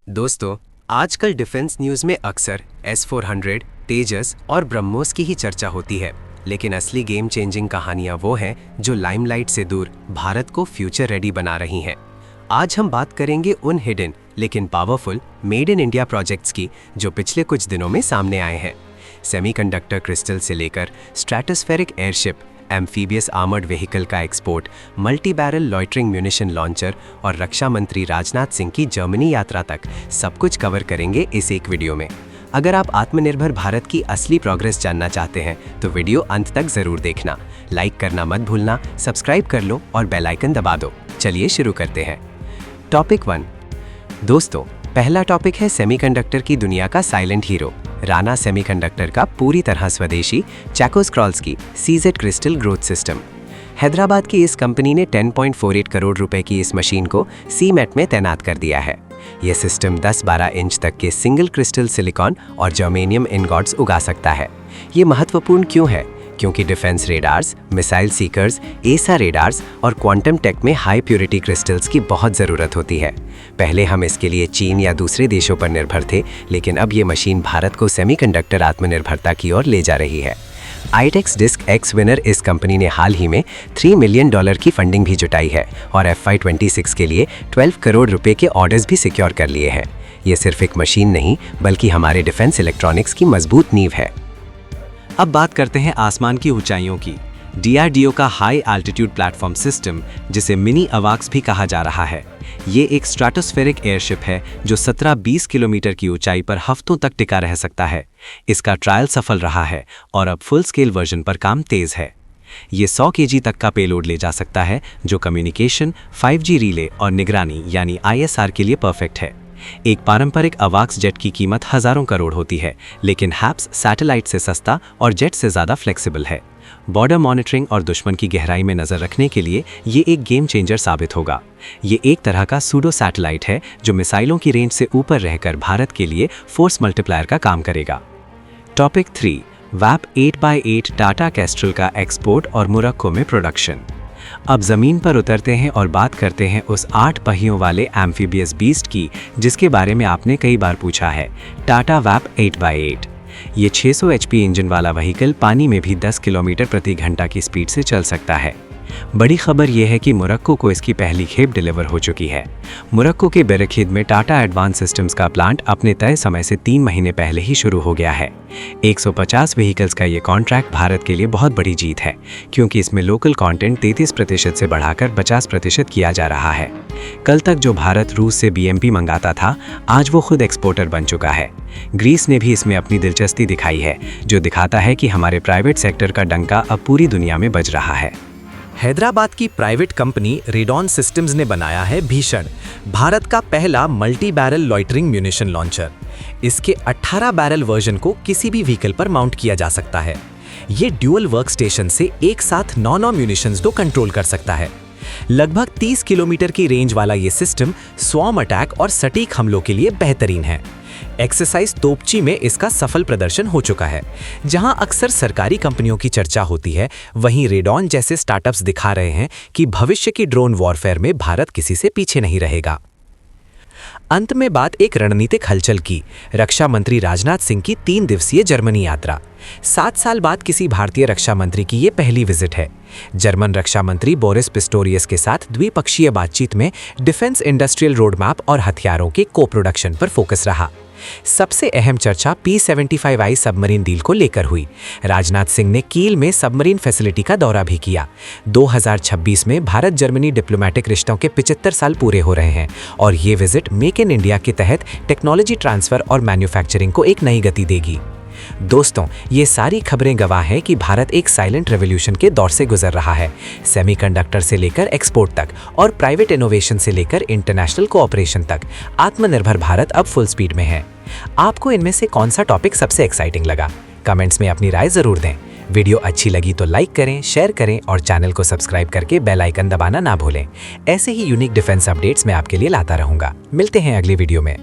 दोस्तों, आजकल defence news में अक्सर S-400, तेजस और ब्रह्मोस की ही चर्चा होती है, लेकिन असली गेम चेंजिंग कहानियां वो हैं जो लाइमलाइट से दूर भारत को फ्यूचर रेडी बना रही हैं। आज हम बात करेंगे उन हिडन लेकिन powerful made in India projects की जो पिछले कुछ दिनों में सामने आए हैं। सेमीकंडक्टर क्रिस्टल से लेकर stratospheric airship, amphibious armoured vehicle का export, multi barrel loitering munition launcher और रक्षा मंत्री राजनाथ सिंह की जर्मनी यात्रा तक सब कुछ कवर करेंगे इस एक वीडियो में। अगर आप आत्मनिर्भर भारत की असली प्रोग्रेस जानना चाहते हैं तो वीडियो अंत तक जरूर देखना। लाइक करना मत भूलना, सब्सक्राइब कर लो और बेल आइकन दबा दो। चलिए शुरू करते हैं। टॉपिक 1। दोस्तों, पहला टॉपिक है सेमीकंडक्टर की दुनिया का साइलेंट हीरो, राना सेमीकंडक्टर का पूरी तरह स्वदेशी चैकोस्क्रॉल्स्की CZ crystal growth system. Hyderabad की इस कंपनी ने 10.48 करोड़ रुपए की इस मशीन को सीमेट में तैनात कर दिया है। यह सिस्टम 10-12 इंच तक के सिंगल क्रिस्टल सिलिकॉन और जर्मेनियम इनगॉट्स उगा सकता है। ये महत्वपूर्ण क्यों है? क्योंकि डिफेंस रेडार्स, मिसाइल सीकर्स, एसा रेडार्स और क्वांटम टेक में हाई प्योरिटी क्रिस्टल्स की बहुत ज़रूरत होती है। पहले हम इसके लिए चीन या दूसरे देशों पर निर्भर थे, लेकिन अब ये मशीन भारत को सेमीकंडक्टर आत्मनिर्भरता की ओर ले जा रही है। आईटेक्स डिस्क एक्स विनर इस कंपनी ने हाल ही में $3 मिलियन की फंडिंग भी जुटाई है और FY26 के लिए 12 करोड़ रुपए के ऑर्डर्स भी सिक्योर कर लिए हैं। ये सिर्फ एक मशीन नहीं, बल्कि हमारे डिफेंस इलेक्ट्रॉनिक्स की मजबूत नींव है। अब बात करते हैं आसमान की ऊंचाइयों की। DRDO का हाई एल्टीट्यूड प्लेटफॉर्म सिस्टम, जिसे मिनी अवाक्स भी कहा जा रहा है, ये एक स्ट्रैटोस्फेरिक एयरशिप है जो 17-20 किलोमीटर की ऊंचाई पर हफ्तों तक टिका रह सकता है। इसका ट्रायल सफल रहा है और अब फुल स्केल वर्जन पर काम तेज है। ये 100 kg तक का पेलोड ले जा सकता है, जो कम्युनिकेशन, 5G रिले और निगरानी यानी ISR के लिए परफेक्ट है। एक पारंपरिक अवाक्स जेट की कीमत हजारों करोड़ होती है, लेकिन हैप्स सैटेलाइट से सस्ता और जेट से ज़्यादा फ्लेक्सिबल है। बॉर्डर मॉनिटरिंग और दुश्मन की गहराई में नज़र रखने के लिए ये एक गेम चेंजर साबित होगा। ये एक तरह का सूडो सैटेलाइट है जो मिसाइलों की रेंज से ऊपर रहकर भारत के लिए फोर्स मल्टीप्लायर का काम करेगा। टॉपिक 3। वैप 8x8 टाटा कैस्ट्रल का एक्सपोर्ट और मोरक्को में प्रोडक्शन। अब ज़मीन पर उतरते हैं और बात करते हैं उस 8 पहियों वाले एम्फीबियस बीस्ट की जिसके बारे में आपने कई बार पूछा है, टाटा वैप 8x8। ये 600 HP इंजन वाला व्हीकल पानी में भी 10 किलोमीटर प्रति घंटा की स्पीड से चल सकता है। बड़ी खबर यह है कि मोरक्को को इसकी पहली खेप डिलीवर हो चुकी है। मोरक्को के बेरखीद में टाटा एडवांस सिस्टम्स का प्लांट अपने तय समय से 3 महीने पहले ही शुरू हो गया है। 150 व्हीकल्स का ये कॉन्ट्रैक्ट भारत के लिए बहुत बड़ी जीत है, क्योंकि इसमें लोकल कंटेंट 33% से बढ़ाकर 50% किया जा रहा है। कल तक जो भारत रूस से BMP मंगाता था, आज वो खुद एक्सपोर्टर बन चुका है। ग्रीस ने भी इसमें अपनी दिलचस्पी दिखाई है, जो दिखाता है कि हमारे प्राइवेट सेक्टर का डंका अब पूरी दुनिया में बज रहा है। हैदराबाद की प्राइवेट कंपनी रेडॉन सिस्टम्स ने बनाया है भीषण, भारत का पहला multi barrel loitering munition launcher. इसके 18 बैरल वर्जन को किसी भी व्हीकल पर माउंट किया जा सकता है। ये ड्यूअल वर्क स्टेशन से एक साथ 9 म्यूनिशंस को कंट्रोल कर सकता है। लगभग 30 किलोमीटर की रेंज वाला ये सिस्टम स्वॉर्म अटैक और सटीक हमलों के लिए बेहतरीन है। एक्सरसाइज तोपची में इसका सफल प्रदर्शन हो चुका है। जहां अक्सर सरकारी कंपनियों की चर्चा होती है, वहीं रेडॉन जैसे स्टार्टअप्स दिखा रहे हैं कि भविष्य की ड्रोन वॉरफेयर में भारत किसी से पीछे नहीं रहेगा। अंत में बात एक रणनीतिक हलचल की, रक्षा मंत्री राजनाथ सिंह की 3 दिवसीय जर्मनी यात्रा। 7 साल बाद किसी भारतीय रक्षा मंत्री की ये पहली विजिट है। जर्मन रक्षा मंत्री बोरिस पिस्टोरियस के साथ द्विपक्षीय बातचीत में डिफेंस इंडस्ट्रियल रोडमैप और हथियारों के को प्रोडक्शन पर फोकस रहा। सबसे अहम चर्चा P-75I सबमरीन डील को लेकर हुई। राजनाथ सिंह ने कील में सबमरीन फैसिलिटी का दौरा भी किया। 2026 में भारत जर्मनी डिप्लोमेटिक रिश्तों के 75 साल पूरे हो रहे हैं और ये विजिट मेक इन इंडिया के तहत टेक्नोलॉजी ट्रांसफर और मैन्युफैक्चरिंग को एक नई गति देगी। दोस्तों, ये सारी खबरें गवाह हैं कि भारत एक साइलेंट रेवोल्यूशन के दौर से गुजर रहा है। सेमीकंडक्टर से लेकर एक्सपोर्ट तक और प्राइवेट इनोवेशन से लेकर इंटरनेशनल कोऑपरेशन तक आत्मनिर्भर भारत अब फुल स्पीड में है। आपको इनमें से कौन सा टॉपिक सबसे एक्साइटिंग लगा? कमेंट्स में अपनी राय जरूर दें। वीडियो अच्छी लगी तो लाइक करें, शेयर करें और चैनल को सब्सक्राइब करके बेल आइकन दबाना ना भूलें। ऐसे ही यूनिक डिफेंस अपडेट्स मैं आपके लिए लाता रहूंगा। मिलते हैं अगली वीडियो में।